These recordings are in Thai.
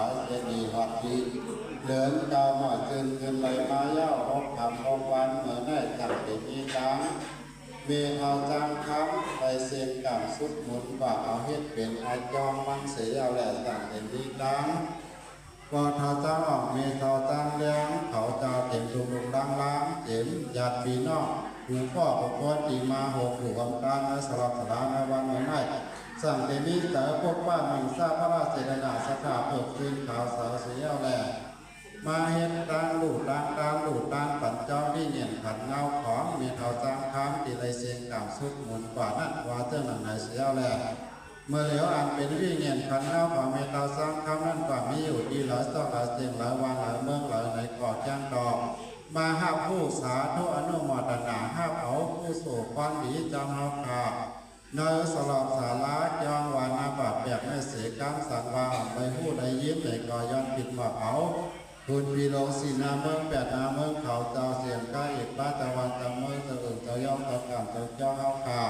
ายเจดีย์วัดดีเดินกาวมาจืนเงินไหลมาเย้าหกคำหกวันเหมือนได้จังเป็นมีจังเมทาจังคำไปเสียงกำสุดหมุนว่าเอาเฮ็ดเป็นอาจอมมันเสียเอาแหละจังเป็นมีจังว่าทาจังออกเมทาจังเลี้ยงเขาจะเต็มดุงดังล้างเจ็มญาติพี่น้องหูพ่อปกป้องตีมาหกหลวงการในสลับสลาในวันเหมือนได้สั่งเดมิแต่พวกบ้านมันทราบพระราชเจตนาสถาเปิดคืนข่าวสาวเสียเอาแหละมาเห็นการหลุดการหลุดการปั่นเจ้าที่เงียนขันเงาของมีเท่าจางค้างตีไรเสียงกล่าวสุดหมุนกว่านั้นว่าเจ้าหนังไหนเสียเอาแหละเมื่อเหลียวอ่านเป็นวิเงียนขันเงาของมีเท่าจางค้างนั้นกว่ามีอยู่ดีหลายต่อหลายเสียงหลายวันหลายเมืองหลายในกอดย่างดอกมาห้าผู้สาธุอนุโมทนาห้าเอาผู้สู่ความดีจำเฮาขาเนยสลอบสาระยองวานาบาดแบบไม่เสียกำสังวาไปผู้ใดยิ้มในก่อย้อนผิดมาเผาคุณวีโลสีนาเมืองแปดนาเมืองเขาเจ้าเสียงก้าอีกบ้าตะวันตะเมืองตะอื่นตะย่องตะการตะเจ้าเฮาขา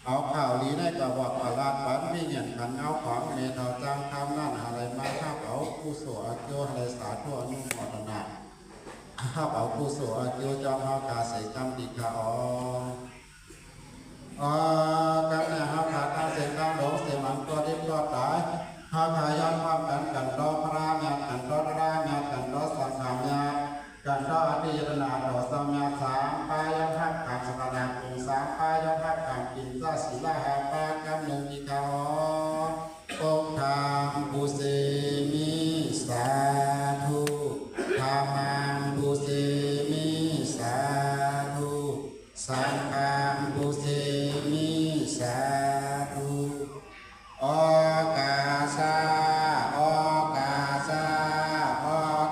เอาข่าวลีได้กระบอกอาลาดปันมีเงียนขันเอาของเมทาจ้างคำนั่นอะไรมาข้าเอาผู้สู่อาโยอะไรสาธุอนุโมทนาข้าเอาผู้สู่อายุจอมเฮากาเสกรรมดิกาการเนี่ยเฮาขาดอาเสกรรมหลงเสียมันตัวดิบตัวตายเฮาขาย้อนความกันรอพระญากันรอร่างญากันรอสังขารญากันรออภิยนาดอสัมญาสามปายทัพขันสตนาปุงสามปายทัพขันกินซาศีลาหาปากำหนึ่งดิกาองค์ธรรมบุเสมิสาธุธรรมังบุเสมิสาธุสังฆังบุเสมิสาธุโอกาสาโอกาสาโอ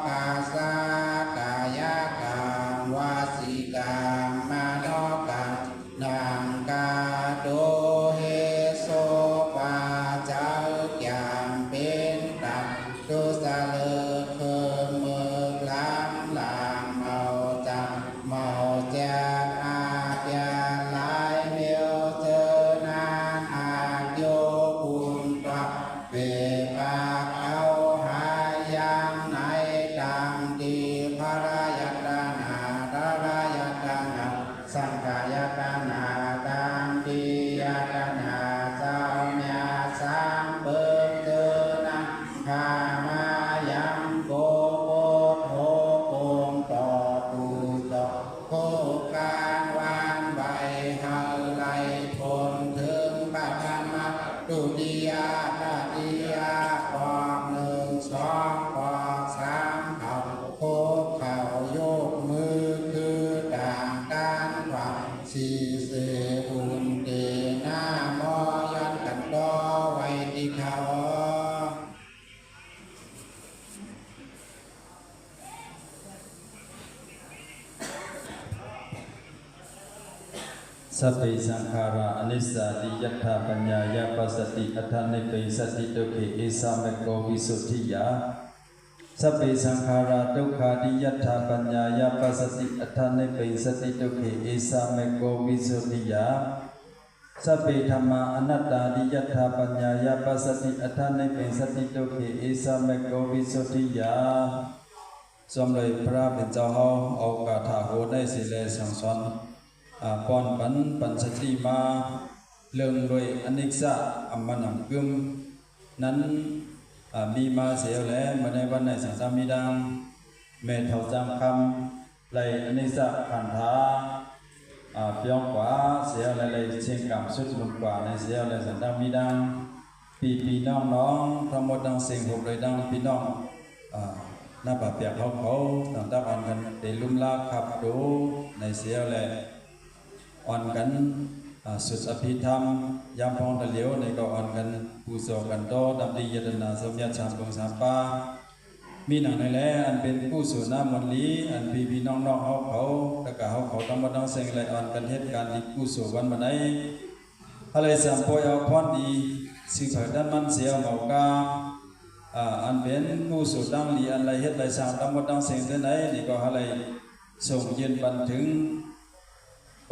กาสากายกรรมวาสิกรรมมโนกรรมนังกาโดเฮโสปาเจ้าแก่เป็นตับตุสะเลเคเมือกล้ำลางเมาจังเมาแจกอาเปียลายเมียวเจอนานอาโยบุญตักเปปากเอาหายังในดังดีพระรายตนาดารายตนาสังขายตนาดังดียตนาเจ้าเมียสามเบิกเจอนาพามายังโกโกโทโกงต่อปูต่อโคการวานใบเฮาไลผลถึงปัจมาตุติยาตติยาปอกหนึ่งสองปอกสามเข่าโคเข่าโยกมือคือต่างการฝังสี่เสบุญเตนามอยันกันดอไว้ที่เขาสัพเพสังขาราอนิจจติยัตถาปัญญายาปัสสติอัฏฐานิปิสติตุเขเอสามะโกวิสุทธิยาสัพเพสังขาราทุกขาติยัตถาปัญญายาปัสสติอัฏฐานิปิสติตุเขเอสามะโกวิสุทธิยาสัพเพธัมมาอนัตตาติยัตถาปัญญายาปัสสติอัฏฐานิปิสติตุเขเอสามะโกวิสุทธิยาสมเด็จพระเป็นเจ้าเฮาเอากาถาโหได้สิเลสังสอนป้อนปัญชติมาเรื่องโดยอนิจจอัมมนังกึมนั้นมีมาเสียแล้วมาในวันในสังสามิดังเมธาจำคำไลอนิจจขันธาเพียงกว่าเสียอะไรเลยเชียงกำสุดลงกว่าในเสียอะไรสันดังมีดังปีน้องทั้งหมดดังเสียงหกเลยดังพี่น้องหน้าป่าเปียกเขาต่างอ่อนกันเตลุ่มลาขับดูในเสียอะไรอ่อนกันสุดอภิธรรมยามพองตะเหลียวในก็อ่อนกันผู้โศกันโตดำดียตนาสมญาชามกงสามปามีหนังในแลอันเป็นผู้สู่น้ำมนลีอันพี่น้องเขาตะกะเขาต้องมาต้องเสียงไหลอ่อนกันเหตุการณ์ที่ผู้สู่วันมาไหนอะไรสามปอยเอาพรดีสิ่งเผิดด้านมันเสียเหมากาอันเป็นผู้สู่ดังลีอันไรเหตุไรสามต้องมาต้องเสียงที่ไหนนี่ก็อะไรส่งยืนบันถึง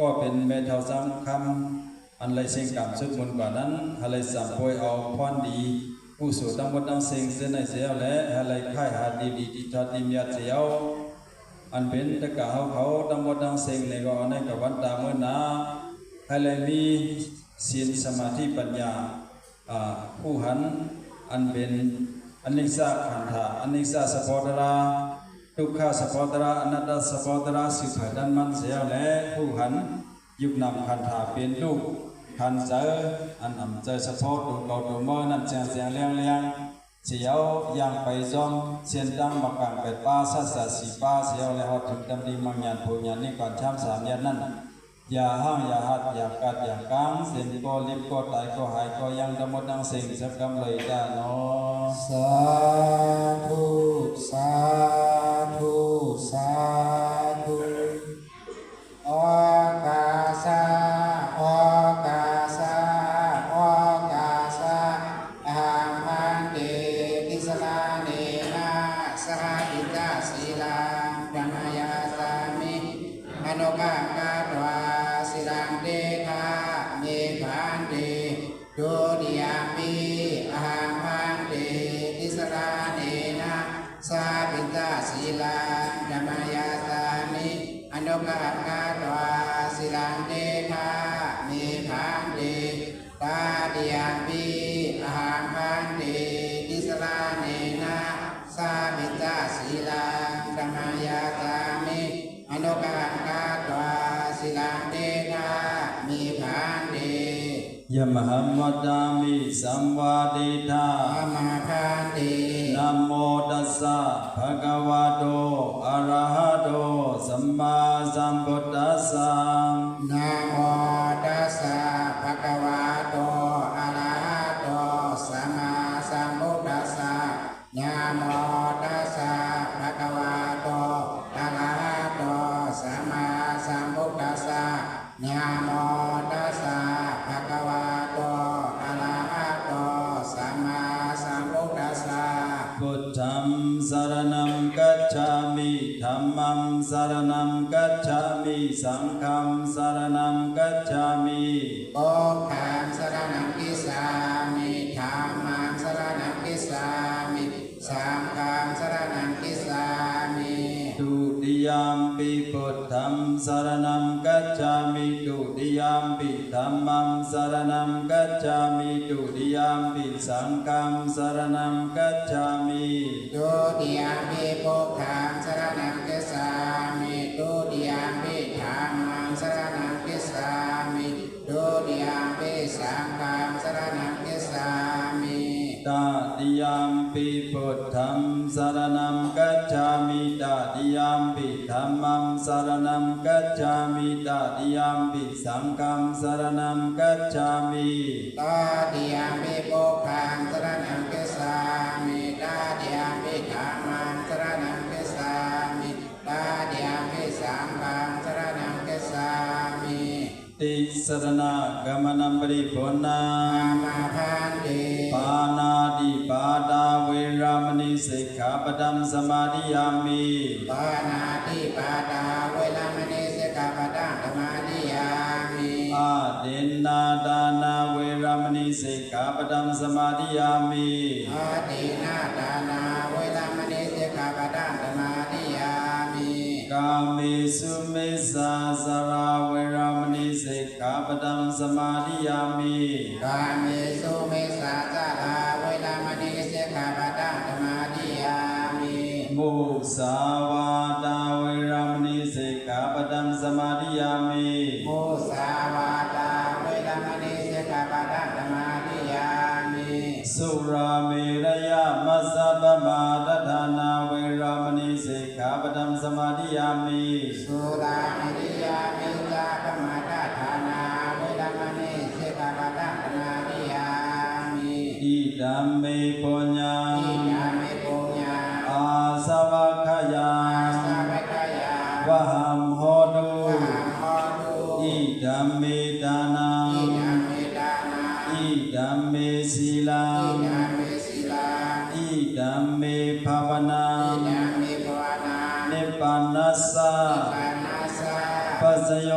ก็เป็นเมธาจำคำอันไรเสียงกำสุดมนกว่านั้นอะไรสามปอยเอาพรดี กุศลตั้งหมดตั้งสิ่งเส้นในเสียวและอะไรค่ายหาดีดีที่ทอดที่มีเสียวอันเป็นตะกะเขาตั้งหมดตั้งสิ่งในก็ในกับวันตาเมื่อนาอะไรมีศีลสมาธิปัญญาผู้หันอันเป็นอนิจจขันธะอนิจจสปอตระทุกขสปอตระอนัตตสปอตระสิบดันมันเสียวและผู้หันยุบนำขันธะเป็นลูกขันเจออันนำเจอสปอตัวเราตัวเมื่อนั่นเสียงเสียงเลี้ยงเลี้ยงเสียวยังไปจอมเสียนตั้งมากันเป็ดป้าสัสสีป้าเสียวและหอดถึงตำดีมังยันผู้ยันนี่ก่อนช้ำสามยันนั่นอย่าห้างอย่าหัดอย่ากัดอย่ากางเส้นก็ลิบก็ตายก็หายก็ยังทั้งหมดทั้งสิ่งสักกำเลยได้เนาะสาธุสาธุสาธุโอกาสะโอกาสะโอกาสะอาหังเดติสลาเนนะสหปิตาศีลังปนายาสามิอนุกาคาตวาศิลังเดธาเมขันเดดุติยามิอาหังเดติสลาเนนะสหปิตาศีลังปนายาสามิอนุกาคาตวาศิลังเดธาเมขันเดตาติยามิอาหังเดติสลาเนนะสหปิตาศีลังปนายาสามิอนุกาคาตวาศิลังเดธาเมขันเดยมหัมวัดามิสัมวาดิธามาคันเดนะโมตัสสะภะคะวะโตอะระหะโตสัมมาสัมพุทธัสสะนะโมตัสสะภะคะวะโตอะระหะโตสัมมาสัมพุทธัสสะนะโมตัสสะภะคะวะโตอะระหะโตสัมมาสัมพุทธัสสะนะโมตัสสะภะคะวะโตอะระหะโตสัมมาสัมพุทธัสสะพุทธังสรณังกัจฉามิธัมมังสรณังกัจฉามิสังฆังสรณังกัจฉามิพุทธังสรณังกิสามิธัมมังสรณังกิสามิสังฆังสรณังกิสามิตุติยามปิพุทธังสรณังกัจฉามิตุติยามปิธัมมังสรณังกัจฉามิตุติยามปิสังฆังสรณังกัจฉามิตุติยามปิพุทธังสรณังกิสามิตุติยามปิธัมมังสรณังกิสามิตุติยามปิสังฆังสรณังกิสามิตติยามปิพุทธังสรณังกัจฉามิตติยามปิธัมมังสรณังกัจฉามิตติยามปิสังฆังสรณังกัจฉามิตติยามปิพุทธังสรณังกิสามิตติยามปิธัมมังสรณังกิสามิตติยามปิสังฆังสรณังกิสามิติสรณะกมนัมปริภุณังมาคันเดปานาติปาตาเวรามณีสิกขาปดังสมาธิยามิปานาติปาตาเวรามณีสิกขาปดังสมาธิยามิอาเดนาดานาเวรามณีสิกขาปดังสมาธิยามิอาเดนาดานาเวรามณีสิกขาปดังสมาธิยามิกาเมสุเมสาสราเวรามณีสิกขาปดังสมาธิยามิกาเมสุเมสาสราเวรามณีสิกขาปดังสมาธิยามิมุสาวาตาเวรามณีสิกขาปดังสมาธิยามิมุสาวาตาเวรามณีสิกขาปดังสมาธิยามิสุราเมรยมัสสะปมาทฐานาเวรามณีสิกขาปดังสมาธิยามิสุราเมรยมิจาปมาทฐานาเวรามณีสิกขาปดังสมาธิยามิอิดัมเมปุญญังอิดัมเมปุญญังอาสวัคขยังวะหัมโหตุอิดัมเมดานังอิดัมเมศีลังอิดัมเมภาวนานิพพานัสสะปัสสโย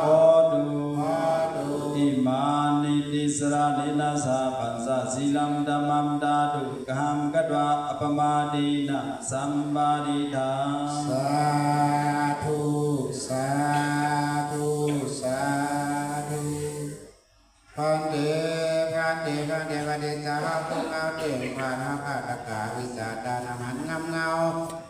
โหตุอิมานิติสระเนนะสะปัสสะ สีลังดัมมัมดาดุกหัมกัดวะอัปมาดีนะสัมบาดิทา สาธุสาธุสาธุพันเดพันเดพันเดพันเดสาธุเงาเด่งผ่านหาภาตกาวิจารดานหันงามเงา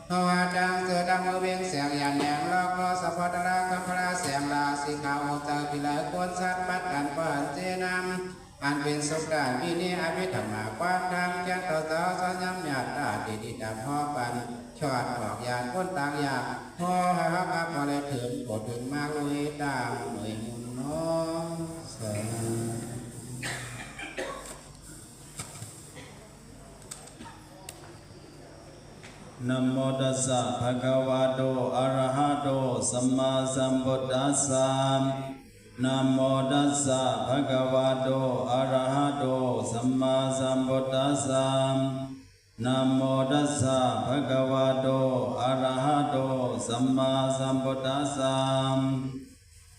เพราะว่าดังเสือดังมือเวียงเสียงยันแหงลอกก็สัพพะตระคัมภราเสียงลาสิกาวเตอร์พิลายควรสัตว์ปัดกันก่อนเจนำอันเป็นสุขได้วินิอภิธรรมาความทางแก่ต่อต่อสัญญำญาติตาดีดีดำพ่อปันชอดออกยานก้นต่างอยากพ่อหาอาพอเลยถึงปวดถึงมากลุยตามหน่วยมุนน้องเสนะโมตัสสะภะคะวะโตอะระหะโตสัมมาสัมพุทธัสสะนะโมตัสสะภะคะวะโตอะระหะโตสัมมาสัมพุทธัสสะนะโมตัสสะภะคะวะโตอะระหะโตสัมมาสัมพุทธัสสะ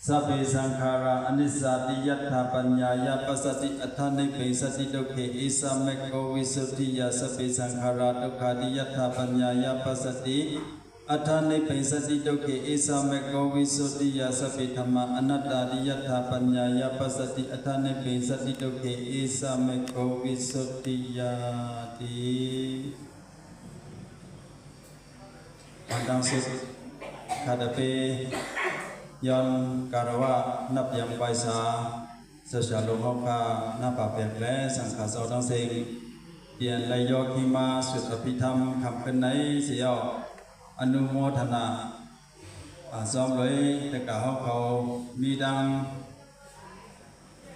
สัพเพสังขาราอนิจจติยัตถาปัญญายาปัสสติอัฏฐานิปิสติทุกขิอิสาเมโกวิสุทธิยาสัพเพสังขาราทุกขาติยัตถาปัญญายาปัสสติอัฏฐานิปิสติทุกขิอิสาเมโกวิสุทธิยาสัพเพธัมมาอนัตตาติยัตถาปัญญายาปัสสติอัฏฐานิปิสติทุกขิอิสาเมโกวิสุทธิยาติปัญญังสุดขาดเปย้อนการว่านับยำใบสาเสชาลงหอกาหน้าป่าเปียกและสังขารเสาดังเซงเปลี่ยนไหลยอขีมาสุดอภิธรรมคำเป็นไหนเสียวอนุโมทนาซ้อมเลยแต่กะเขามีดัง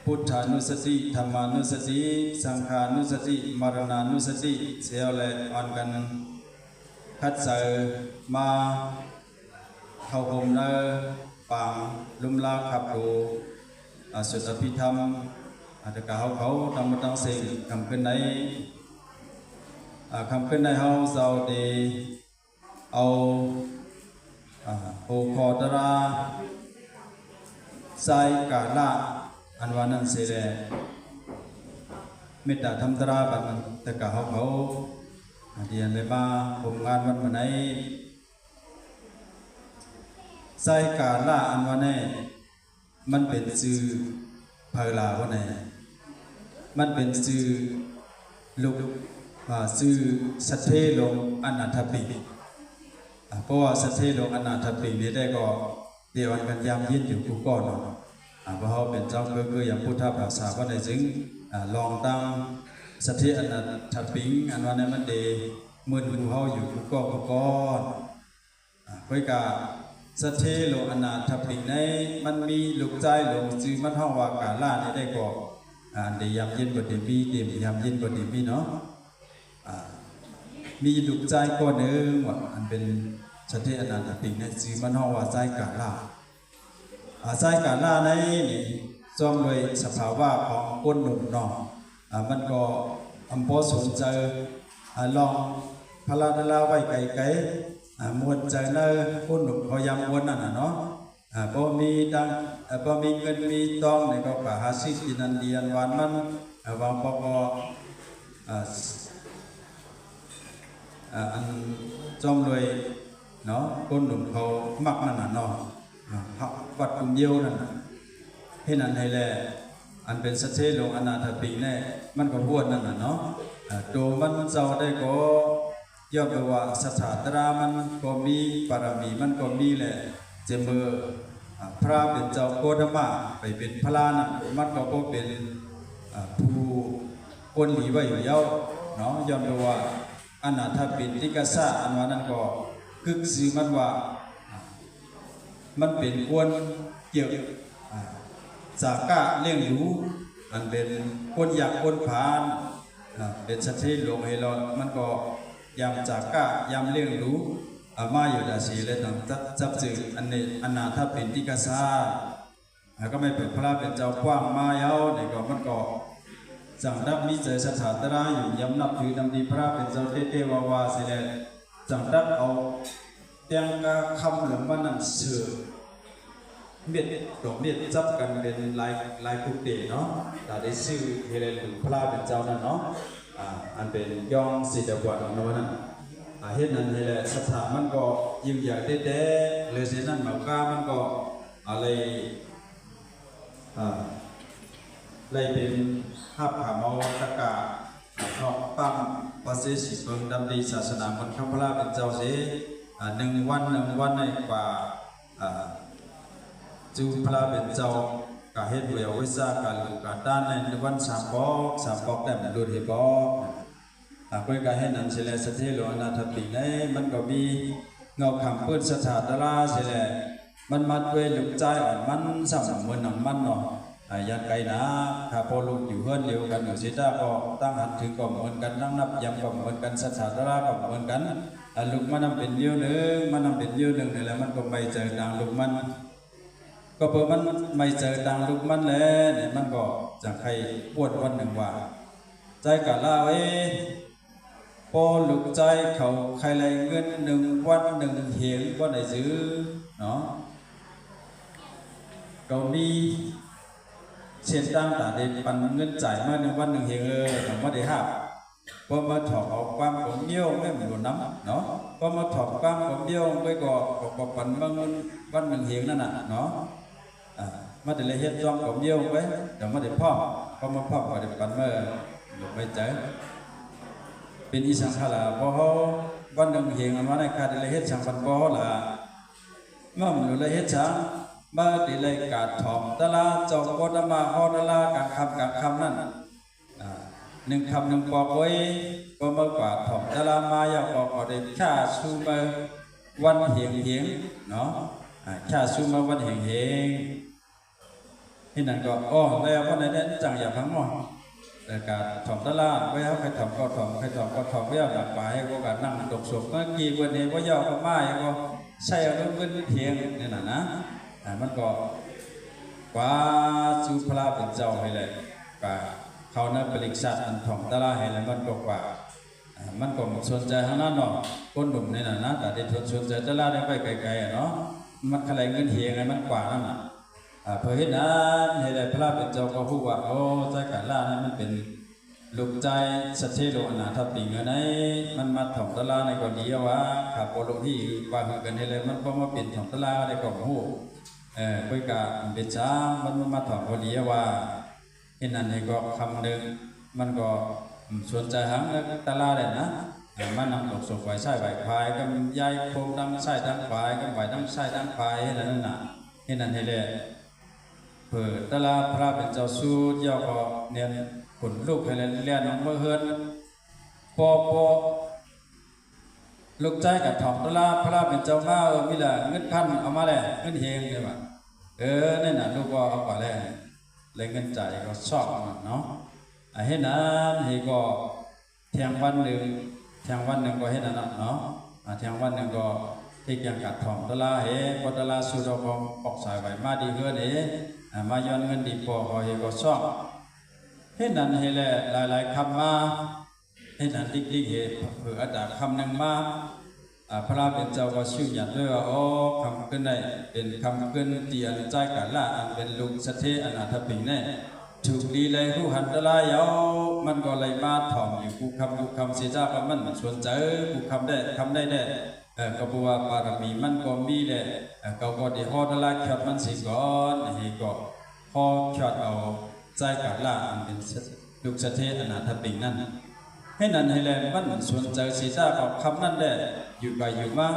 พุทธานุสติธรรมานุสติสังขานุสติมรณานุสติเสียวและอ่อนกันคัดเสอมาเข้าห่มเนอปางลุมลาขับดูสุดอภิธรรมอาจจะกล่าวเขาทำมาตั้งสิ่งคำขึ้นในเขาเจ้าดีเอาโอคอตราไซกาลาอันวานันเสด็จเมตตาธรรมตราบัดมันแต่กล่าวเขาเดียนเลยมาผมงานวันไหนไซกาล่าอันว่าแน่มันเป็นชื่อเพลาว่าแน่มันเป็นชื่อลูกชื่อสัทเทลงอนาถปิเพราะว่าสัทเทลงอนาถปินี้ได้ก็เดียวกันยามยินอยู่กูก่อนเนาะเพราะเขาเป็นเจ้าคืออย่างพุทธภาษาว่าในจึงลองตั้งสัทเทอนาถปิงอันว่าแน่มันเดมื่นกูเขาอยู่กูก่อนเพื่อกาสัทเทโลอนาถปิในมันมีลูกใจหลงจือมันห้องว่ากาล่านี่ได้ก็เดียมเย็นกว่าเดมีเดียมเย็นกว่าเดมีเนาะมีลูกใจก้อนหนึ่งว่าอันเป็นสัทเทอนาถปิในจือมันห้องว่าใจกาล่าใจกาล่าในนี่ซ่อมโดยสภาวะของก้นหนุ่มเนาะมันก็อำพอสนใจลองพลาดลาไว้ไกลมวลใจเนอคนหนุ่มพยายามมวลนั่นเนาะพอมีดังพอมีเงินมีทองเนี่ยก็ป่าหาซิกินันเดียนวันมันวางปอกอันจอมรวยเนาะคนหนุ่มเขามักนั่นเนาะวัดกลุ่มเดียวนั่นให้นั่นให้แลอันเป็นสัจเจลงอนาถปิแน่มันก็บวชนั่นเนาะตัวมันเจ้าได้ก็ย่อมว่าสถาตรามันก็มีปารมีมันก็มีแหละเจมเบอร์พระเป็นเจ้าโคตมะไปเป็นพระนะมันก็เป็นผู้คนหลีไว้อยู่เย้าเนาะย่อมว่าอนาถปิฎกษะอันว่านั้นก็กึกซื้อมันว่ามันเป็นคนเกี่ยวจากกะเลี้ยงรู้อันเป็นคนอยากคนผ่านเป็นสัจเจโลงให้เรามันก็ยามจากกะยามเลี้ยงรู้มาอยู่ดาสีเลยต่างจับจืดอันนี้อนาถปิฎกษะก็ไม่เป็นพระเป็นเจ้ากว้างมาเย้าเนี่ยก็มันก็จังดับมีใจสถาตราอยู่ย้ำนับถือนำดีพระเป็นเจ้าเทวาวาเสด็จจังดับเอาเตียงกะคำหลวงบ้านนั่นเสือ เม็ดดอกเม็ดจับกันเป็นลายกุกเดเนาะแต่ได้ชื่อเฮเลนหรือพระเป็นเจ้านั่นเนาะอันเป็นย่องสีดกว่าของโน้นนั่นเหตุนั้นนี่แหละสถานมันก็ยิ่งใหญ่เด็ดๆเลยสินั่นหมากามันก็อะไรเลยเป็นหับขาเมาตะกาทองปั้มภาษีสิเบิงดำดีศาสนาคนข้าพระเป็นเจ้าเสีย1 วันในกว่าจูพระเป็นเจ้ากาเฮ็ดเวลวิสาการลูกกาด้านในวัน3 บอกแต่มันดูดเหตุบอกเพื่อการให้นั้นเสลสเทโลนาทปีในมันก็มีเงาคำเพื่อนสถาตราเสลมันมัดเวลูกใจอ่อนมันสั่งเหมือนหนังมันเนาะยันไกนะถ้าพอลูกอยู่เฮือนเดียวกันอยู่สิจ้าก็ตั้งหันถึงก็เหมือนกันนั่งนับยำก็เหมือนกันสถาตราก็เหมือนกันลูกมันนำเป็นเดียวหนึ่งนี่แหละมันก็ไม่เจอดังลูกมันก็เพราะมันไม่เจอดังลูกมันแล้วเนี่ยมันก็จะใครปวดวันหนึ่งว่าใจกะลาไว้พอลูกใจเขาใครเลยเงิน1 วัน1 เหงก็ได้ซื้อเนาะก็มีเช่นตั้งแต่เด็กปันเงินจ่ายมา1 วัน 1 เหงแต่ไม่ได้ห้าพอมาถอดออกความผมเยี่ยวไม่เหมือนน้ำเนาะพอมาถอดความผมเยี่ยวไปก็ปันบางวัน 1 เหงนั่นน่ะเนาะมาแต่เลยเฮ็ดจ้องผมเยี่ยวไปแต่ไม่ได้พ่อพอมาพ่อก็ได้ปันเมื่อไม่เจอเป็นอีสังขารพอวัน 1 เหงมาในคาได้เลยเฮ็ดสังปันพอละเมื่อมันเลยเฮ็ดสังมาได้เลยกาดถ่อมตะลาจอกโคตมาฮอตะลาการคำนั่น1 คำ 1 ปอกไว้ก็มากว่าถ่อมตะลามายาปอกได้ค่าซูมาวันเหงเนาะค่าซูมาวันเหงที่นั่นก็แล้ววันไหนจังอย่างทั้งหมดแต่การถ่อมตะลาไว้เขาใครถ่อมก็ถ่อมไว้เอาหลักปลายก็การนั่งตกศพเมื่อกี้วันนี้ว่ายาวก็มาก็ใช่เอาเรื่องเพียงนี่นะมันก็กว่าจูพระเป็นเจ้าให้เลยกว่าเขานั้นปริกษาอันถ่อมตะลาให้เลยมันก็กว่ามันก็สนใจทางนั้นเนาะคนหนุ่มนี่นะแต่ได้สนใจตะลาได้ไปไกลๆเนาะมันขลายเงินเฮียงไงมันกว่านั่นน่ะเพื่อให้นั้นให้ได้พระเป็นเจ้าก็พูดว่าใจกาล่านี่มันเป็นลูกใจสัจเจโลนาทับปีเงินไหนมันมาถ่อมตะลาในก่อนดีว่าขับโปรที่กว่ากันให้เลยมันก็มาเป็นถ่อมตะลาในก่อนหูเพื่อการเป็นช้างมันมาถ่อมพอดีว่าเห็นนั่นเองก็คำหนึ่งมันก็สนใจหังตะลาเลยนะมันนำตกศพไว้ใช้ใบควายก็ย้ายโคมดังใช้ดังควายก็ใบดังใช้ดังควายนั่นน่ะเห็นนั่นให้เลยเปิดตะลาพระเป็นเจ้าสู้เจ้าก็เนี่ยผลลูกให้เลยเลี้ยงน้องเมื่อเฮือนพอลูกใจกับถ่อมตะลาพระเป็นเจ้ามามีละเงินพันเอามาแล้วเงินเฮงใช่ไหมนี่น่ะลูกก็เอาไปแล้วเลยเงินจ่ายก็ชอบมันเนาะให้นั้นให้ก็เที่ยงวันหนึ่งก็ให้นั่นเนาะเที่ยงวันหนึ่งก็ที่ยังกัดถ่อมตะลาพอตะลาสุดก็ปอกสายไว้มาดีเฮือนมาย้อนเงินดีพอก็ชอบให้นั้นให้แหละหลายคำมาให้นั้นดิกเผื่ออาจารย์คำหนึ่งมาพระเป็นเจ้าก็ชื่อหยัดด้วยว่าคำขึ้นได้เป็นคำขึ้นเตียนใจกาล่าอันเป็นลุงสเทอนาถปิงแน่ถูกดีเลยผู้หันตะลายเอามันก็เลยมาถ่อมอยู่กูคำเสียจ้าก็มันชวนเจอกูคำได้ก็บัวปารมีมันก็มีแหละก็ได้ฮอตะลาเขียดมันสิก่อนให้ก็ฮอเขียดเอาใจกาล่าอันเป็นลุงสเทอนาถปิงนั่นให้นั่นให้แลมันสวนเจอสีจ้ากับคำนั่นได้อยู่ไปอยู่มา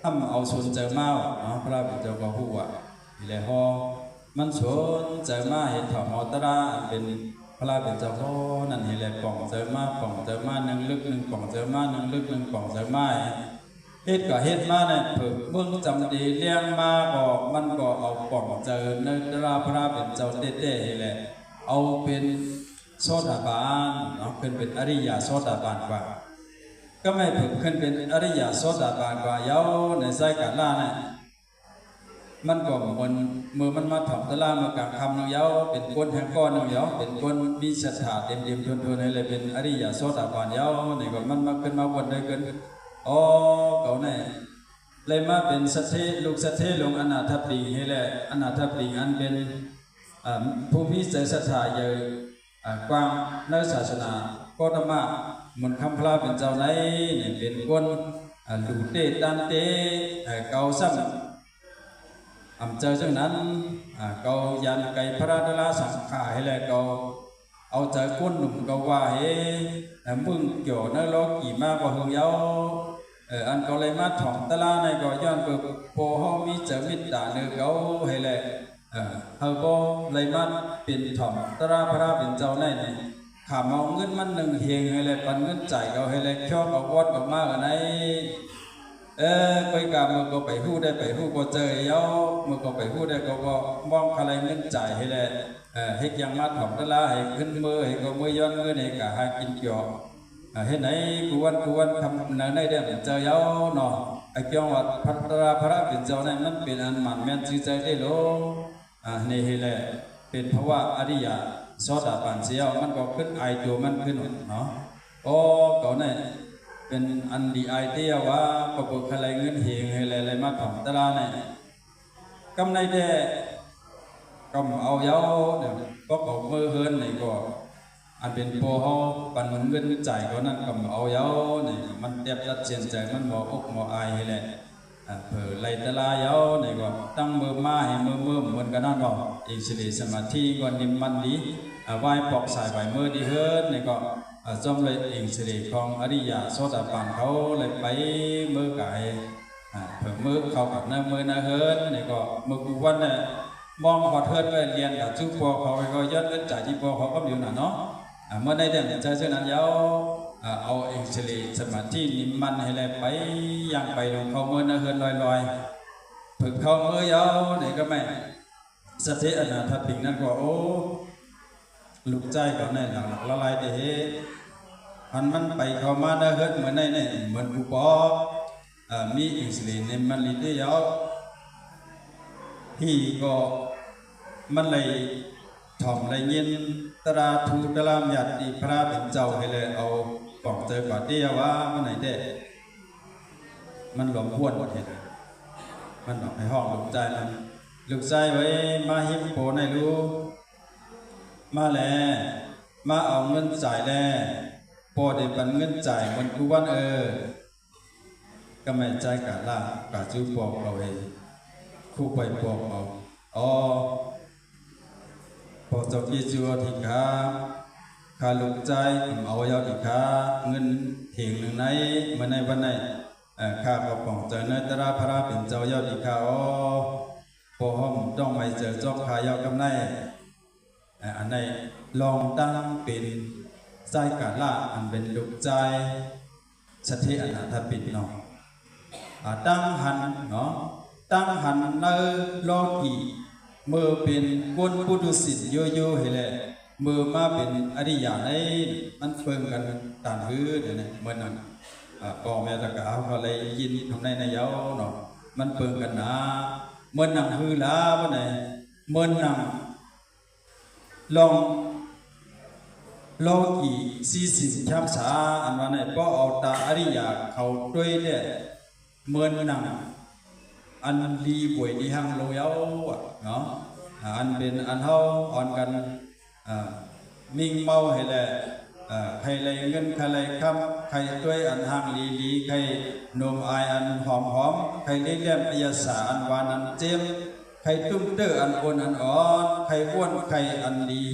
ทำเอาสวนเจอมาพระบิดาก็พูดว่าให้แลฮอมันสวนเจอมาเห็นถ่อมอตระเป็นพระบิดาก็นั่นให้แลป่องเจอมาหนึ่งลึกหนึ่งป่องเจอมาหนึ่งลึกหนึ่งป่องเจอมาเฮ็ดก็เฮ็ดมาเนี่ยเพิ่งเมื่อจำดีเลี้ยงมาบอกมันก็เอาป่องเจอในตระพระบิดาเต้ให้แลเอาเป็นโซดาบานเนาะขึ้นเป็นอริยโซดาบานกว่าก็ไม่ถึงขึ้นเป็นอริยโซดาบานกว่าเย้าในใจกาล่าเนี่ยมันก็เหมือนมือมันมาถ่อมตะลามากลางคำนึงเย้าเป็นก้นแห่งก้อนนึงเย้าเป็นก้นมีสถาเต็มทนให้เลยเป็นอริยโซดาบานเย้าเนี่ยก็มันมาขึ้นมาวนได้เกินเก่าเนี่ย เลยมาเป็นสัตเทลูกสัตเทลงอนาถปิงให้แหละอนาถปิงอันเป็นผู้มีใจศรัทธาเยอะกว้างในศาสนาก็ธรรมะมันคำพลาเป็นเจ้าในเนี่ยเป็นคนลูเตตันเตเกาซ้ำเจอจังนั้นเกายันไก่พระราชลาสังขารให้แหละเกาเอาใจก้นหนุ่มเกาว่าเฮ้มึงเกี่ยวนั่นล้อกี่มากกว่าหงเยาอันเกาเลยมาถ่อมตะลาในก็ย้อนเปิดโพห้องมีเจอมิตรด่าเนื้อเกาให้แหละเฮาก็เลยมาเป็นถ่อมตะลาพระราเป็นเจ้าในนี่ขาเมาเงินมันหนึ่งเฮงให้แหละปันเงินจ่ายเกาให้แหละชอบเอาวอดกับมากอันไหนไปกับมือก็ไปหู้ได้ไปหู้ก็เจอเย้ามือก็ไปหู้ได้ก็มองอะไรเงินจ่ายให้แหละเฮ็ดยังมาถ่อมตะลาให้ขึ้นมือให้ก็มือย้อนเงินให้กะหากินเกี่ยวเฮ็ดไหนกูวันทำในเด้อเจอเย้าเนาะไอ้เกี่ยวว่าพระเป็นเจ้านั้นมันเป็นอันหมันแม่นชื่อใจได้โลนี่เฮ็ดแหละเป็นเพราะว่าอริยะโสดาปันเสียมันก็ขึ้นไอตัวมันขึ้นเนาะโอ้ก็เนี่ยเป็นอันดีไอเดียว่าประกอบอะไรเงินเฮงให้อะไรมาถ่อมตะลาเนี่ยกำในแด่กำเอาเย้าเนี่ยก็เอามือเฮินนี่ก็อันเป็นโพเฮาปันเงินจ่ายก็นั่นกำเอาเย้านี่มันเตียบยัดเชียนใจมันบ่อกบ่อายให้แหละเผื่อไล่ตะลาเย้านี่ก็ตั้งมือมาให้มือเหมือนกันนั่นเนาะอีกสิริสมาธิก็นิ่มมันดีไหว้ปอกสายไหวมือดีเฮินนี่ก็จอมเลยเองสิริของอริยะโสดาปันเขาเลยไปมือไก่เผื่อมือเขากับหน้ามือหน้าเฮินนี่ก็มือกูวันเนี่ยมองพอเทิดไปเรียนกับจุ๊บพอเขาก็ยัดเงินจ่ายที่พอเขาก็อยู่น่ะเนาะเมื่อได้เดือนใจเช่นนั้นยาวเอาเองสิริสมาธินิ่มมันให้เลยไปยังไปลงเขามือหน้าเฮินลอยๆฝึกเขามือยาวนี่ก็ไม่สติอนาถปิงนั่นก็โอ้ลูกใจก็ในหลังละลายเดะมันไปเข้ามาได้เฮ็ดเหมือนในเหมือนกูปอมีอิสลินมันลิเดียวที่ก็มันเลยถ่อมเลยยินตราทูตรามยัดดีพระเป็นเจ้าให้เลยเอาปอกเจอก่อนเดียวว่ามันไหนเด้มันหลงพวนหมดเห็นมันออกให้ห้องลูกใจนั้นลูกใจไว้มาหิมโผในรู้มาแลมาเอาเงินจ่ายแลพอได้ปันเงินจ่ายมันกูวันก็ไม่ใจกะล่ากะจูปอกเราเองคู่ไปปอกเอาพอจบยี่จัวทีขาลูกใจเอายาวอีกขาเงินเถียงหนึ่งในมาในวันไหนข้าก็ปองเจอเนตราพระเป็นเจ้ายาวอีกขาพอห้องต้องไม่เจอจอกขายาวกำไรอันในลองตั้งเป็นใจกะล่าอันเป็นลูกใจสถิอนาถปิฎเนาะตั้งหันเนาะตั้งหันในโลกีเมื่อเป็นกุลปุถุสิทธิ์โยให้แหละเมื่อมาเป็นอริยะในมันเฟิงกันต่างหื้อเนี่ยเมื่อนั้นพ่อแม่ตะกะเขาเลยยินทำในเย้าเนาะมันเฟิงกันนะเมื่อนั่งหื้อล้าวันไหนเมื่อนั่งลองโลกี40ช้ำสาอันว่าในป้อเอาตาอริยะเขาด้วยเนี่ยเมื่อนั่งอันลีบวยดีหังโลเยาเนาะอันเป็นอันเฮาอ่อนกันมิ่งเมาให้แหละใครเลยเงินใครเลยคำใครด้วยอันหังลีใครนมอายอันหอมใครเลี้ยงอายสาอันหวานอันเจียมใครตุ้มเตออันอ่อนอันอ่อนใครอ้วนใครอันดี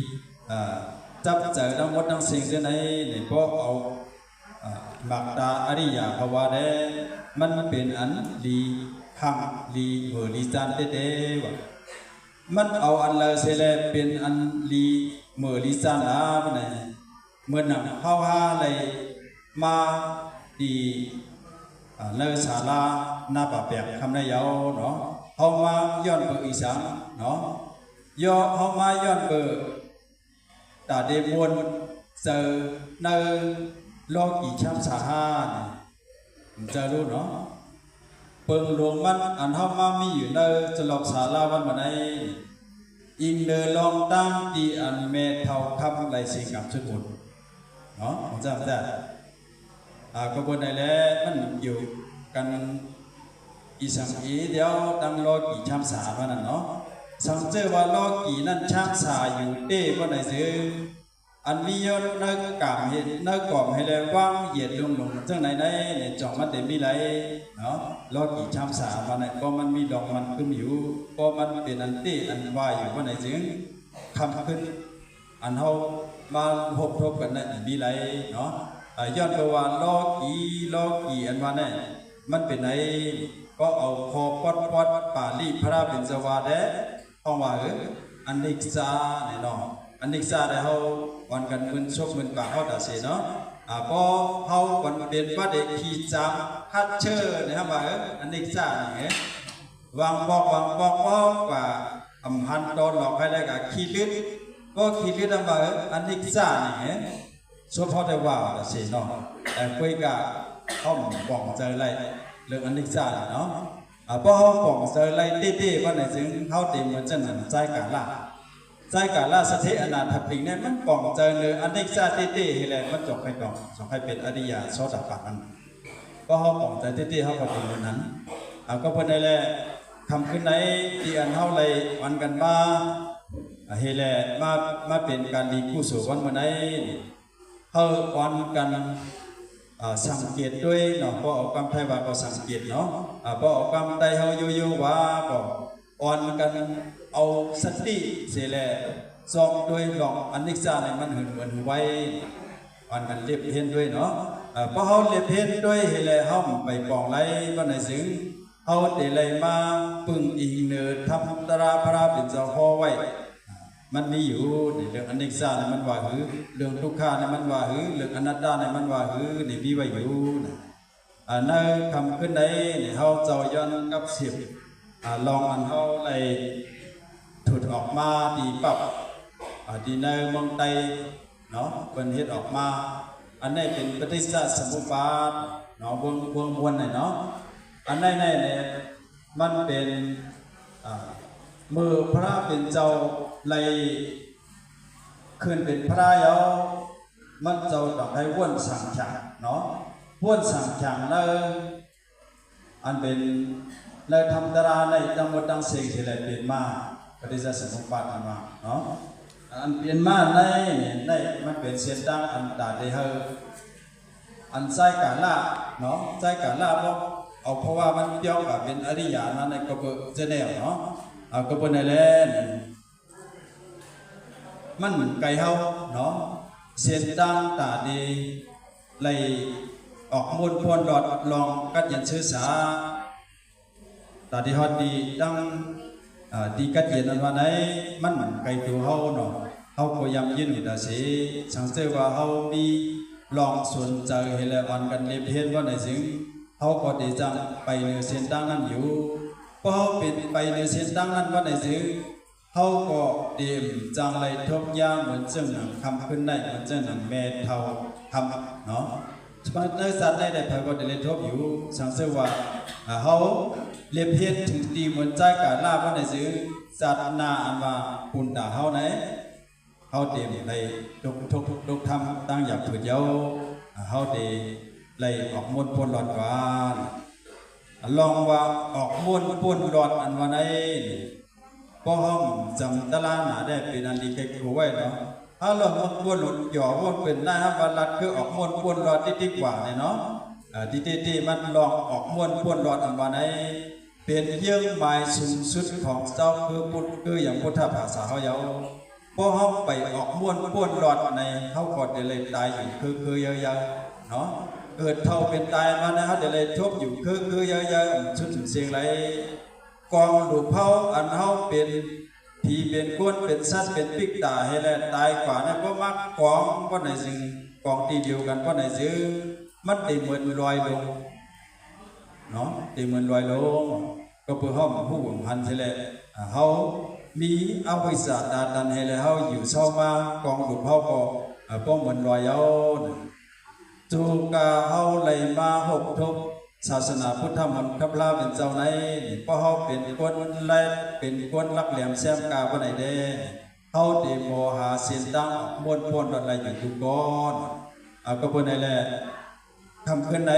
จับเจอทั้งหมดทั้งสิ่งที่ในพวกเอาหมักตาอริยะภาวะเดมันเป็นอันดีหังลีเหือลีจานเด้วะมันเอาอันเลยเสเลเป็นอันลีเมื่อลีจานมันไหนเมื่อหนังเข้าหาเลยมาดีเลศาลาหน้าป่าแปกคำได้ยาวเนาะเข้ามาย้อนเบอร์อีสานเนาะย่อเข้ามาย้อนเบอร์ตาเดมวนเจอในโลกีช้ำสาหาจะรู้เนาะเปิงหลวงมันอันเฮามามีอยู่ในจะหลอกศาลาวันมาในอิงเดอลองตั้งตีอันเมทเท่าคำไรสิกับชุดบุญเนาะจำได้กระบวนในแล้วมันอยู่กัน อีสังอีเดียวดังโลกีช้ำสาว่านั่นเนาะสังเจอว่าโลกีนั่นช้ำสาอยู่เต้ว่าไหนซื้ออันมียนนักกามเห็นนักกอมให้เลยว่างเหยียดลงจังไหนเนี่ยจ่องมันเต็มมีไรเนาะโลกีช้ำสาว่าไหนก็มันมีดอกมันขึ้นอยู่ก็มันเป็นอันเต้อันว่าอยู่ว่าไหนซื้อคำขึ้นอันเฮามาพบทบกันนั่นมีไรเนาะย้อนไปว่าโลกีอันว่าเนี่ยมันเป็นไหนก็เอาพอปอดปาลีพระเป็นสวาเดเอาว่าอันนิกซาเนี่ยเนาะอันนิกซาได้เฮาวันกันมึนชกมึนปากเฮาตาเสเนาะพอเฮาวันเป็นว่าเด็กขี่จามฮัดเชอร์นะครับว่าอันนิกซาเนี่ยวางบอกว่าอำหันตอนหลอกให้ได้กับขี้ลึกก็ขี้ลึกว่าอันนิกซาเนี่ยสมพอได้ว่าตาเสเนาะแต่คุยกับเขาบอกเจออะไรเรื่องอันนิกซาเนาะพอเขาบอกเจออะไรเต้ๆว่าไหนซึ่งเขาเต็มเหมือนจะหนังใจกาล่าสถิอนาถปิงเนี่ยมันป่องเจอเลยอันนิกซาเต้ๆให้แลมันจบไปก่อนสองให้เป็นอริยโสดาปัตนั้นก็เขาป่องใจเต้ๆเขาก็เป็นเหมือนนั้นก็เพิ่นได้แลทำขึ้นในที่อันเฮาเลยวันกันมาเฮแลมาเป็นการดีกู้สู่วันมื้อไหนเฮาวันกันสังเกตด้วยเนาะพอเอาความไทยว่าก็สังเกตเนาะพอเอาความใดเฮาอยู่ว่าก็อ่อนกันเอาสติเสียแลซอกด้วยหลอกอันนิกซาเนี่ยมันเหมือนไว้อ่อนกันเรียบเห็นด้วยเนาะพอเฮาเรียบเห็นด้วยเฮแลเฮาไปปองไหลก็ในซึ่งเฮาได้ไหลมาปึ้งอิงเนิดทำตราพระเป็นเจ้าพ่อไว้มันมีอยู่ในเรื่องอนิจจาเนี่ยมันว่าหือเรื่องทุกขาเนี่ยมันว่าหือเรื่องอนัตตาเนี่ยมันว่าหือนี่มีไว้อยู่ในคำขึ้นใดเนี่ยเฮาเจ้าย้อนกับสิบลองอันเฮาเลยถุดออกมาดีปับดีในเมืองไทยเนาะเป็นเฮ็ดออกมาอันนี้เป็นปฏิสัสมุปบาทเนาะวงมวลเนี่ยเนาะอันนี้เนี่ยมันเป็นมือพระเป็นเจ้าเลยขึ้นเป็นพระเยามันเจ้าต้องให้ว่นสั่งฉังเนาะว่นสั่งฉังเลยอันเป็นเลยทำตราในดังหมดดังเสกที่เลยเปลี่ยนมาปฏิจจสมุปบาทมาเนาะอันเปลี่ยนมาในมันเป็นเสียงดังอันตาได้เฮออันใจกาละเนาะใจกาละเอาเพราะว่ามันเดียวกับเป็นอริยานั้นในกบเจเนลเนาะก็เป็นอะไรมันไก่เฮาเนาะเสียงดังตาดีเลยออกมูลพวนหลอดลองกัดยันชื่อสาตาดีฮอดดีดังดีกัดยันอันว่าไหนมันไก่ตัวเฮาเนาะเฮาก็ยำยืนอยู่ตาสีสังเกตว่าเฮามีลองส่วนใจให้ละวันกันเล็บเห็นว่าในสิ่งเฮาก็ได้จังไปเนื้อเสียงดังนั้นอยู่พอเป็นไปในเส้นดังนั้นว่าในสื่อเขาก็เดียมจังเลยทบย่างเหมือนเจ้าหนังคำขึ้นได้เหมือนเจ้าหนังแม่เท่าทำเนาะสมัยในสัตว์ได้พายก็ได้เล่นทบอยู่สังเสว่าเขาเลียบเพียรถึงตีเหมือนใจกาลาว่าในสื่อสัตว์นาอันว่าปุ่นด่าเขาไหนเขาเดียมเลยทุกทำตั้งอยากถือเย้าเขาเดียเลยออกมนพลหลอดกวานลองว่าออกม้วนป้วนรอดอันวันไหนก็ห้องจำตลาดหนาได้เป็นอันดีแค่กูไว้เนาะถ้าเราม้วนหลุดหย่อม้วนเป็นได้ครับวันละคือออกม้วนป้วนรอดที่กว่าเนี่ยเนาะที่มันลองออกม้วนป้วนรอดอันวันไหนเป็นเยื่อหมายสูงสุดของเจ้าคือพุทธคืออย่างพุทธภาษาเขาเยาพอเขาไปออกม้วนป้วนรอดในเขาก็จะเลยตายอยู่คือเยอะๆเนาะเกิดเท่าเป็นตายมานะครับเดี๋ยวเลยทบอยู่คือเยอะๆชุดถึงเสียงไรกองหลุดเผาอันเฮาเป็นผีเป็นก้นเป็นสัตว์เป็นปิกตาให้แลตายกว่านั้นก็มักกองก็ไหนซึ่งกองตีเดียวกันก็ไหนซึ่งมันตีเหมือนลอยลงเนาะตีเหมือนลอยลงก็เพื่อห้องผู้หวังพันใช่แหละเฮามีอวิสาดันให้แลเฮาอยู่เศร้ามากองหลุดเผาก็เหมือนลอยเอาจูกาเฮาไหลมาหกทุกศาสนาพุทธมนต์ขับลาเป็นเจ้าไหนเพราะเฮาเป็นคนไล่เป็นคนรักเหลี่ยมแซมกาบ่ไหนเด้เฮาได้โมหาเสียนดังมวนพวนอะไรอยู่ทุกก้อนก็บ่ได้แหละทำขึ้นไหน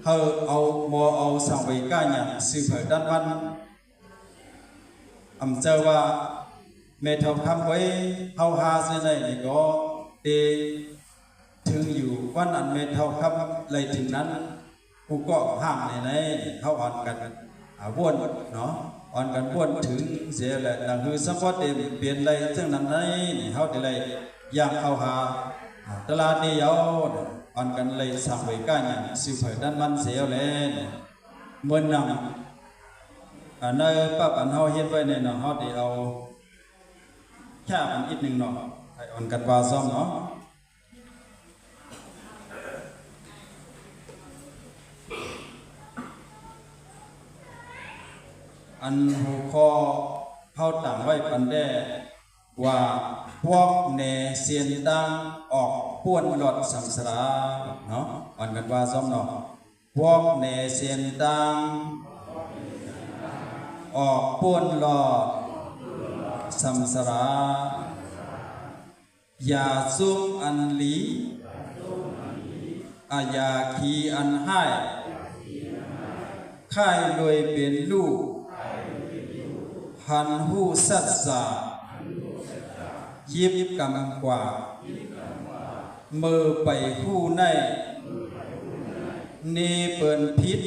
เฮ เฮาเอาบ่เอาสังเวยก้าหยังสืบเผยด้านวันอำเจอว่าเมทองคำไว้เฮาหาเสนนี่ก็เตถึงอยู่วันอันเมทองคำเลยถึงนั้นกูก็ห้ามในเฮาอ่อนกันบ้วนเนาะอ่อนกันบ้วนถึงเสียแหละนั่นคือสัมพัทธ์เปลี่ยนเลยซึ่งนั้นนี่เฮาได้เลยอยากเข้าหาตลาดนี้เอาอ่อนกันเลยสังเวยก้าหยังสืบเผยด้านมันเสียแล้วเมื่อนำในปั๊บอันเฮาเฮ็ดไว้เนี่ยเนาะเฮาได้เอาแค่อันอีกนึงเนาะให้อ่อนกันว่าซ่อมเนาะอันหัวข้อเฮาตั้งไว้ปันแดว่าพวกเนเซียนดังออกป้วนหลอดสังสราเนาะอ่อนกันว่าซ่อมเนาะพวกเนเซียนดังออกป้วนหลอดสังสราอย่าซุ่มอันหลีอาญาคีอันให้ค่ายรวยเป็นลูกหันหูสัตสายิบกำกว่ามือไปหูในเนเปินพิษ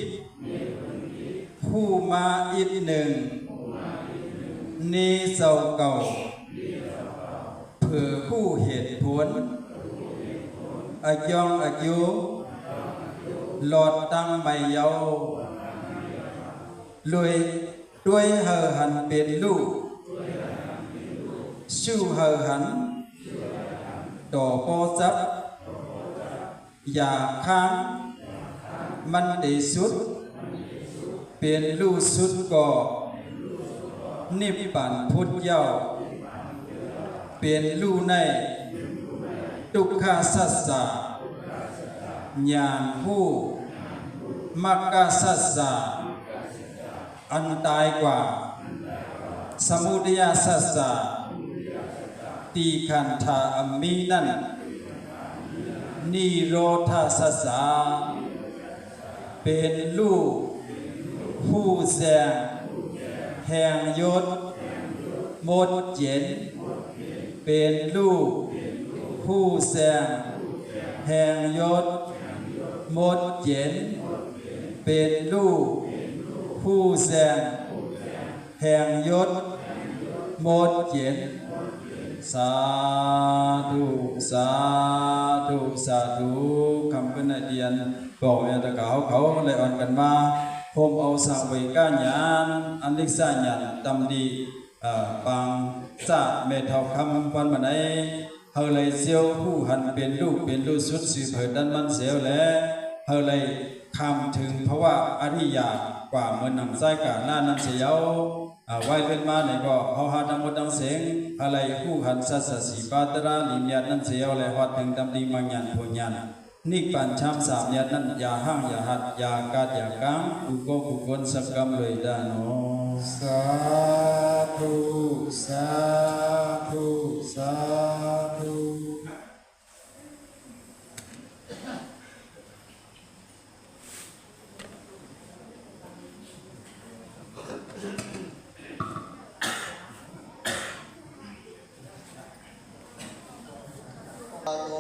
ผู้มาอีกหนึ่งเนเศร้าเก่าเผื่อผู้เหตุผลอายุหลอดตั้งไม่เยาลอยด้วยเฮอหันเป็นลูกชูเฮอหันต่อโปจับอย่าค้างมันได้สุดเป็นลูกสุดก่อนิพพานพุทธเย้าเป็นลูกในทุกขาสัสสะญาณผู้มักกะสัสสะอันตายกว่าสมุทัยสัสสะตีขันธาอมินั่นนิโรธาสัสสะเป็นลูกผู้แสงแห่งยศหมดเจนเป็นลูกผู้แสงแห่งยศหมดเจนเป็นลูกผู้แสงแห่งยศหมดเจนสาธุสาธุสาธุคำเป็นเดียนบอกเนี่ยตะเขาเลยอ่อนกันมาผมเอาสังเวยก้าญาณอันลิกษาญาณตำดีปังสะเมทองคำวันมันไอเฮาเลยเซียวผู้หันเป็นลูกสุดสืบเผยดันมันเสียวแล้วเฮาเลยคำถึงเพราะว่าอริยากว่าเมื่อนำไส้กาหน้านั้นเสียวไว้เป็นมาเนี่ยก็เฮาหาดังหมดดังเสียงอะไรผู้หันสัสสีปาตราลิมยานั้นเสียวเลยฮอดถึงตำดีมังยันโพญานนิปัญชามสามยานั้นอย่าห้างอย่าหัดอย่ากาดอย่ากังอุโกกุกนสักกรรมเลยดานอสาธุสาธุสาธุโ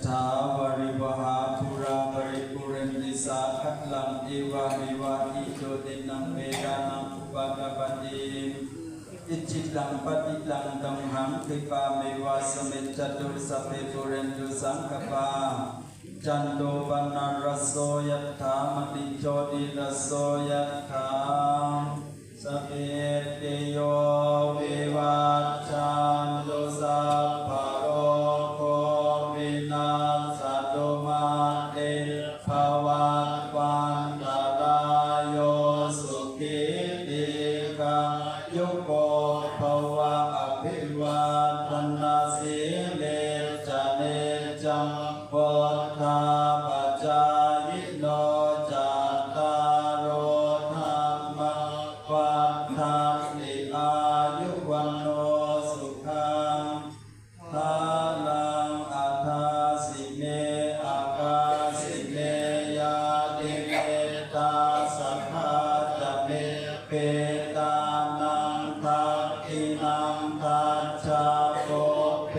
ถาวริวหาภูราปริปุเรนติสาคัตลังเอวะเมวะอิโตตินังเมตานังอุปกปปติอิจิตังปฏิตังตัมหังคิปาเมวะสมิจจตุสัพเพปุเรนตุสังคปาจันโทปนารสโสยถามณิโชติรสโสยถาสัพเพติโยวิวัชชันตุสัพพะโรโควินาศตุมาเตภวัตวันตรายโยสุขิติกายุโกภวะอภิวาทนาสิเลจเนจังพุทธาปัจจายโนจัตตารโอธรรมวัฏฏันติอายุวันโนสุขังภาลังอัฏฐาสิเมอากาสิเมยาติเมตาสัพพะจะเมเปตานังทักขินังทัจจาโกเป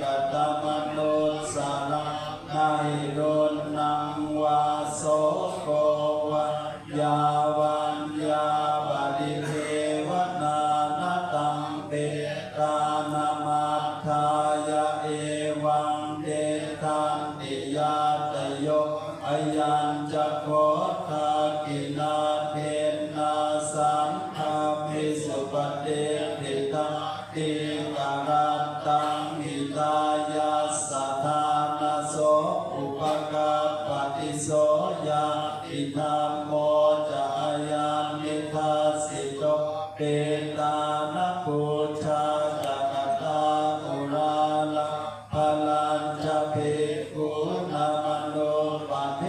กตมนุสสานังนาหิโรนังวาโสโกวะยาวันยาบาลิเทวนานาตังเปตานามัฏฐายะเอวังเดทันติยาตโยอายัญจะโคทากินาเทนาสังฆามิสุปฏิทิตังติการัตตังหิตายาสัทธานาโสอุปกัปปติโสยาอิธัมโมจะอายัญมิทัสสิโตเปตานะพุทธาจักตาอุราลังพลัญจะเพกุณามโนปะเท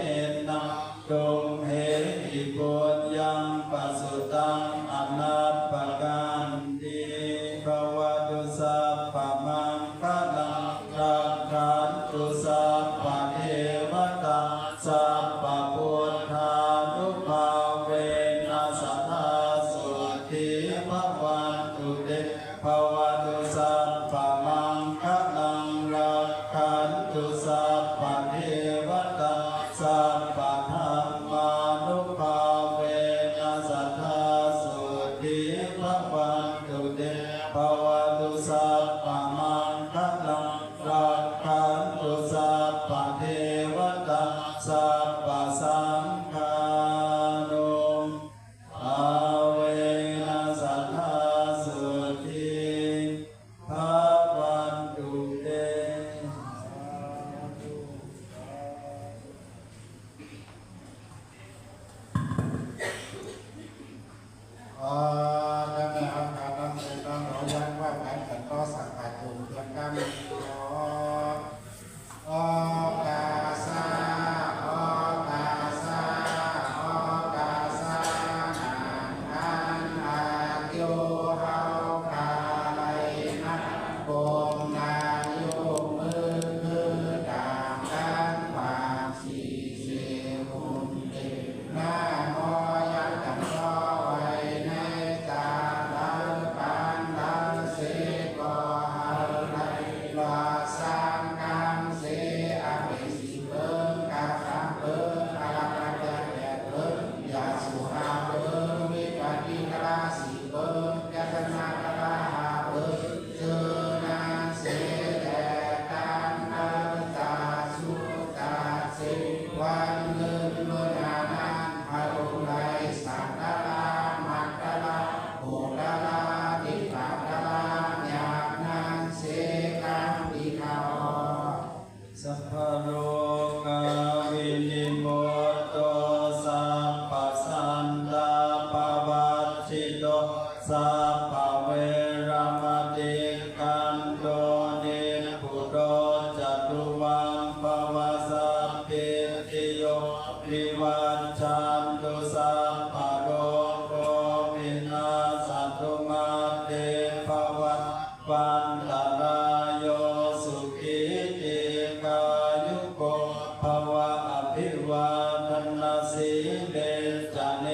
นังจงเหตุปุญญังปัสสุตังอนัปปกันติภวตุสัพพมังคลังรักขันตุสัพพะเทวตาสัพพะพุทธานุภาเวนัสสทธาสุติภวันตุเตภวตุสัพพมังคลังรักขันตุสัพพะเทวตาสัพพะธรรมานุภาเวนัสสทธาสุติภวันตุเตภวตุสัพพมังคลังรักขันตุสัพพะเทวตาสัพพะสังฆานุภาเวนัสสทธาสุติภวันตุเต และแม่อาการตั้งใจตั้งหนอยันว่าแผนกันต่อสังขารจุ่มเพื่อนกันโอกาสาโอกาสาโอกาสานันอายุเฮาคาไลนะโกมนายุมือคือดาบกันความสีเสมุนเดหน้าโมยันกันต่อไว้ในจาลังปันลังเสกอหาไลลาสังกังเสอเมสิเบิงกาสังเบิงอาลาคาเจแดดเบิงยาสุราเบิงวิปัสสิกราสีเบิงยาตนากราหาเบิงเจอนาเสแดกันนาตาสุตาเสวันเงินเมื่อนานานฮารุไลสังกาลามักกาลาโหดาลาติปากาลาญาณนันเสกังติกา สัพพะโรกาวินิโมตโตสัพพะสันตาปวัชชิโตสัพพะเวรมติกันโตนิพุตโตจตุวังภวสัพพิติโยวิวัชชันตุสัพพะโรโควินาศตุมาเตภวัตวันตรายโยสุขิติกายุโกภวะอภิวาทนาสิเลจเน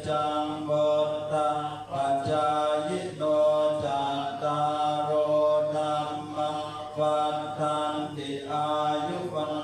จังพุทธาปัจจายโนจัตตารโอธรรมวัฏฏันติอายุวัน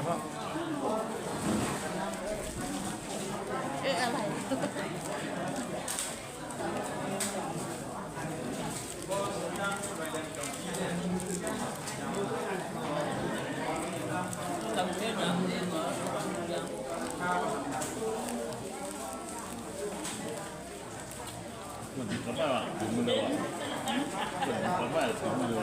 อะไรจำเป็นอย่างนี้เหรอ问题可办了，有没有啊？问题可办，有没有啊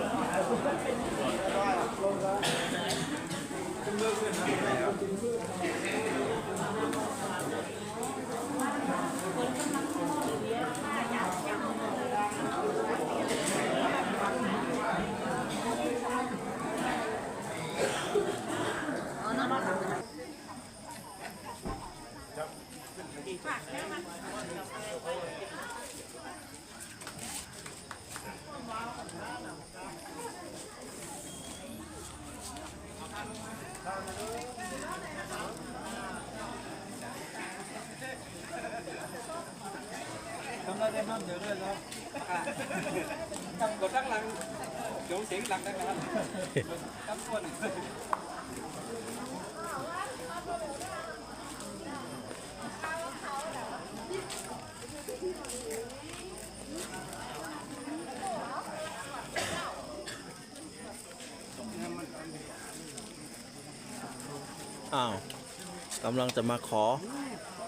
？hôm nay em không được rồi đó trong có trắng lặng chỗ xỉn lặng đây là cắm quânอ้าวกำลังจะมาขอ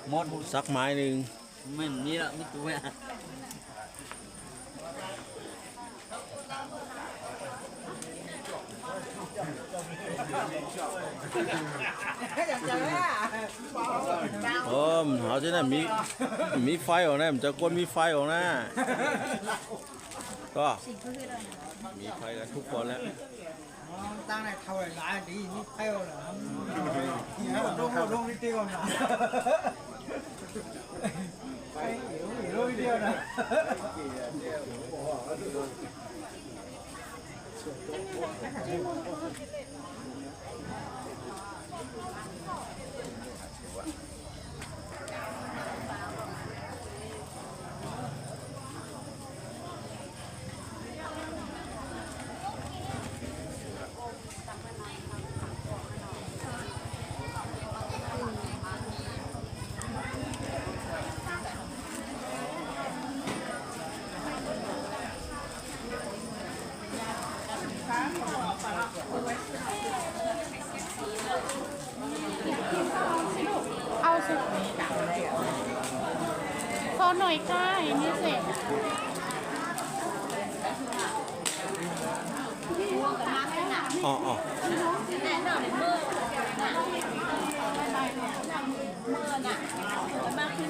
หมด สักไม้หนึ่ง ไม่มีละไม่ตัวอ่ะเขาจะได้มีไฟออกนะมันจะก้นมีไฟออกนะก็มีไฟกันทุกคนแล้ว tăng này thầu lại đi đi theo là đông đi tiêu là hiểu đi tiêu nè เอาสิขอหน่อยค่ะนี่เสร็จ อ๋ออ๋อ แน่นอนเมื่อน่ะเมื่อน่ะมากขึ้น